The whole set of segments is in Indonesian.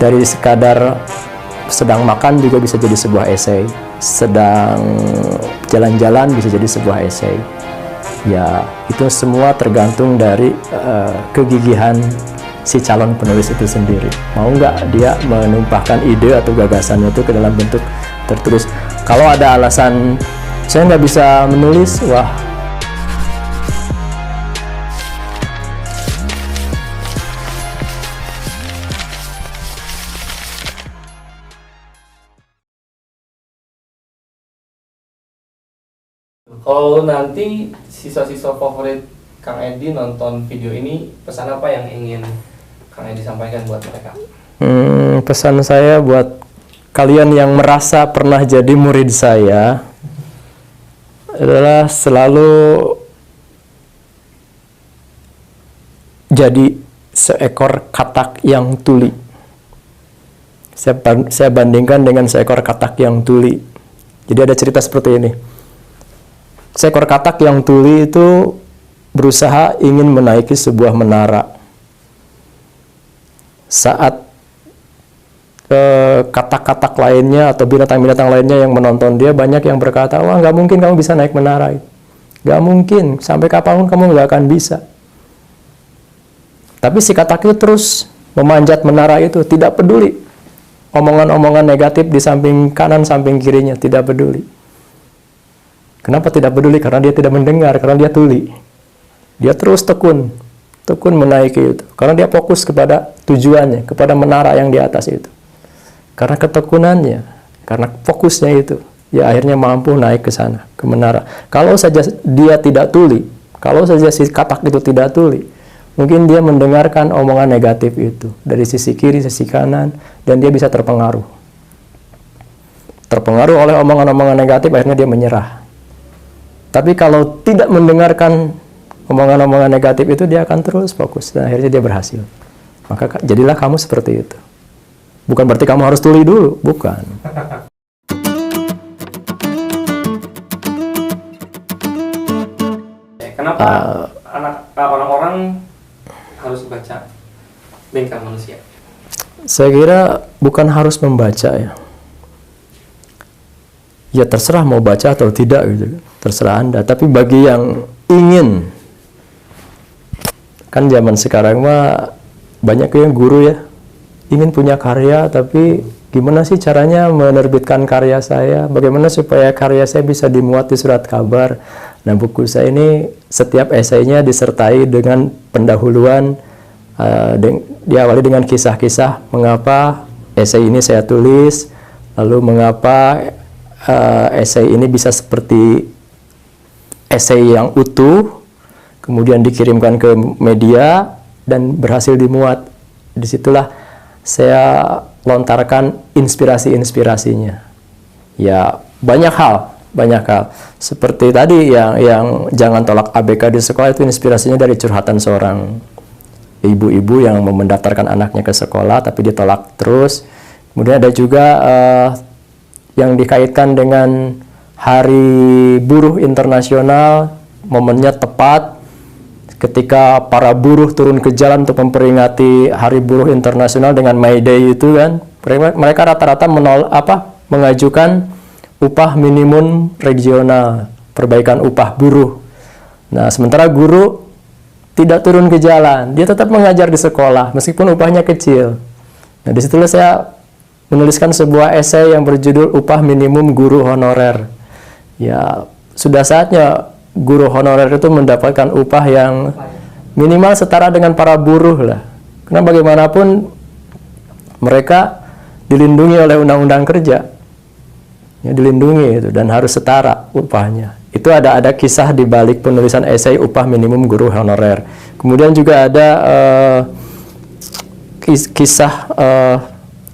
Dari sekadar sedang makan juga bisa jadi sebuah esai, sedang jalan-jalan bisa jadi sebuah esai. Ya, itu semua tergantung dari kegigihan si calon penulis itu sendiri. Mau nggak dia menumpahkan ide atau gagasannya itu ke dalam bentuk tertulis. Kalau ada alasan saya nggak bisa menulis, wah, kalau nanti siswa-siswa favorit Kang Edi nonton video ini, pesan apa yang ingin Kang Edi sampaikan buat mereka? Pesan saya buat kalian yang merasa pernah jadi murid saya adalah selalu jadi seekor katak yang tuli. Saya bandingkan dengan seekor katak yang tuli. Jadi ada cerita seperti ini. Seekor katak yang tuli itu berusaha ingin menaiki sebuah menara. Saat katak-katak lainnya atau binatang-binatang lainnya yang menonton dia, banyak yang berkata, wah nggak mungkin kamu bisa naik menara itu. Nggak mungkin, sampai kapanpun kamu nggak akan bisa. Tapi si katak itu terus memanjat menara itu, tidak peduli omongan-omongan negatif di samping kanan, samping kirinya, tidak peduli. Kenapa tidak peduli? Karena dia tidak mendengar, karena dia tuli. Dia terus tekun menaiki itu. Karena dia fokus kepada tujuannya, kepada menara yang di atas itu. Karena ketekunannya, karena fokusnya itu, ya akhirnya mampu naik ke sana, ke menara. Kalau saja dia tidak tuli, kalau saja si katak itu tidak tuli, mungkin dia mendengarkan omongan negatif itu dari sisi kiri, sisi kanan, dan dia bisa terpengaruh. Terpengaruh oleh omongan-omongan negatif, akhirnya dia menyerah. Tapi kalau tidak mendengarkan omongan-omongan negatif itu, dia akan terus fokus dan akhirnya dia berhasil. Maka jadilah kamu seperti itu. Bukan berarti kamu harus tuli dulu, bukan. Kenapa orang-orang harus baca Bengkel Manusia? Saya kira bukan harus membaca ya. Ya terserah mau baca atau tidak gitu, terserah Anda. Tapi bagi yang ingin, kan zaman sekarang mah banyak yang guru ya, ingin punya karya, tapi gimana sih caranya menerbitkan karya saya? Bagaimana supaya karya saya bisa dimuat di surat kabar? Nah, buku saya ini setiap esainya disertai dengan pendahuluan, diawali dengan kisah-kisah mengapa esai ini saya tulis, lalu mengapa esai ini bisa seperti esai yang utuh, kemudian dikirimkan ke media dan berhasil dimuat. Disitulah saya lontarkan inspirasi-inspirasinya. Ya banyak hal. Seperti tadi yang jangan tolak ABK di sekolah, itu inspirasinya dari curhatan seorang ibu-ibu yang mendaftarkan anaknya ke sekolah tapi ditolak terus. Kemudian ada juga yang dikaitkan dengan Hari Buruh Internasional, momennya tepat ketika para buruh turun ke jalan untuk memperingati Hari Buruh Internasional dengan May Day itu kan. Mereka rata-rata mengajukan upah minimum regional, perbaikan upah buruh. Nah, sementara guru tidak turun ke jalan, dia tetap mengajar di sekolah meskipun upahnya kecil. Nah, disitulah saya menuliskan sebuah esai yang berjudul Upah Minimum Guru Honorer. Ya, sudah saatnya guru honorer itu mendapatkan upah yang minimal setara dengan para buruh lah. Karena bagaimanapun mereka dilindungi oleh Undang-Undang Kerja. Ya, dilindungi itu dan harus setara upahnya. Itu ada kisah di balik penulisan esai Upah Minimum Guru Honorer. Kemudian juga ada kisah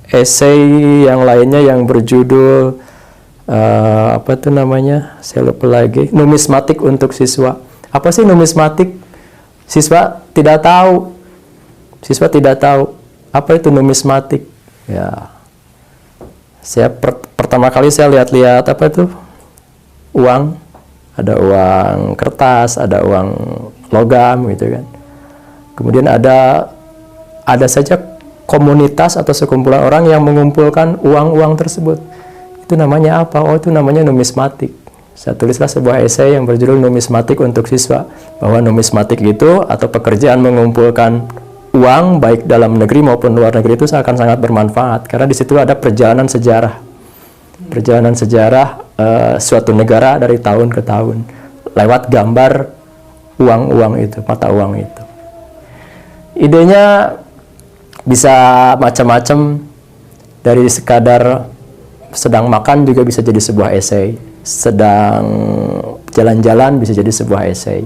esai yang lainnya yang berjudul apa itu namanya, saya lupa lagi, numismatik untuk siswa. Apa sih numismatik? Siswa tidak tahu apa itu numismatik. Ya, saya pertama kali saya lihat-lihat apa itu uang, ada uang kertas, ada uang logam gitu kan. Kemudian ada saja komunitas atau sekumpulan orang yang mengumpulkan uang-uang tersebut. Itu namanya apa? Oh, itu namanya numismatik. Saya tulislah sebuah esai yang berjudul Numismatik untuk Siswa, bahwa numismatik itu atau pekerjaan mengumpulkan uang baik dalam negeri maupun luar negeri itu akan sangat bermanfaat karena di situ ada perjalanan sejarah suatu negara dari tahun ke tahun lewat gambar uang-uang itu, mata uang itu. Idenya bisa macam-macam, dari sekadar sedang makan juga bisa jadi sebuah esai, sedang jalan-jalan bisa jadi sebuah esai.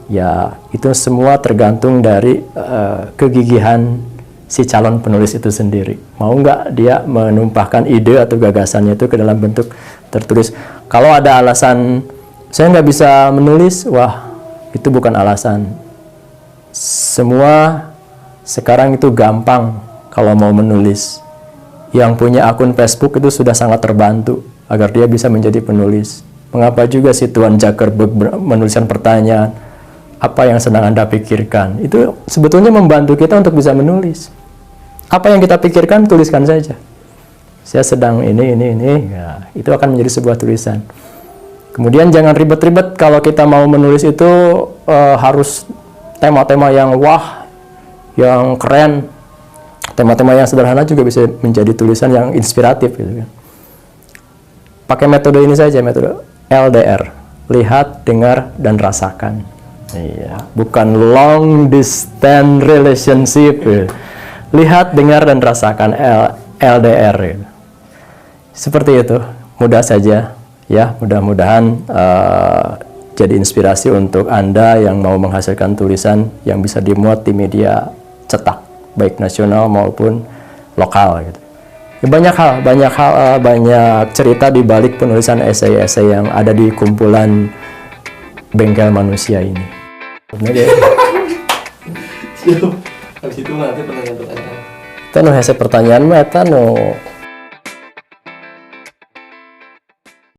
Ya, itu semua tergantung dari kegigihan si calon penulis itu sendiri. Mau nggak dia menumpahkan ide atau gagasannya itu ke dalam bentuk tertulis. Kalau ada alasan, saya nggak bisa menulis, wah, itu bukan alasan. Semua sekarang itu gampang kalau mau menulis. Yang punya akun Facebook itu sudah sangat terbantu agar dia bisa menjadi penulis. Mengapa juga si Tuan Zuckerberg menuliskan pertanyaan, apa yang sedang Anda pikirkan? Itu sebetulnya membantu kita untuk bisa menulis. Apa yang kita pikirkan, tuliskan saja. Saya sedang ini. Ya, itu akan menjadi sebuah tulisan. Kemudian jangan ribet-ribet kalau kita mau menulis itu harus tema-tema yang wah, yang keren. Tema-tema yang sederhana juga bisa menjadi tulisan yang inspiratif gitu kan. Pakai metode ini saja, metode LDR. Lihat, dengar, dan rasakan. Iya, bukan long distance relationship. Lihat, dengar, dan rasakan, LDR. Seperti itu, mudah saja ya. Mudah-mudahan jadi inspirasi untuk Anda yang mau menghasilkan tulisan yang bisa dimuat di media cetak, baik nasional maupun lokal gitu. Ya, banyak cerita di balik penulisan esai-esai yang ada di kumpulan Bengkel Manusia ini. Benar ya? Siap. Habis itu nanti pertanyaan-pertanyaan. Itu esai pertanyaan mah eta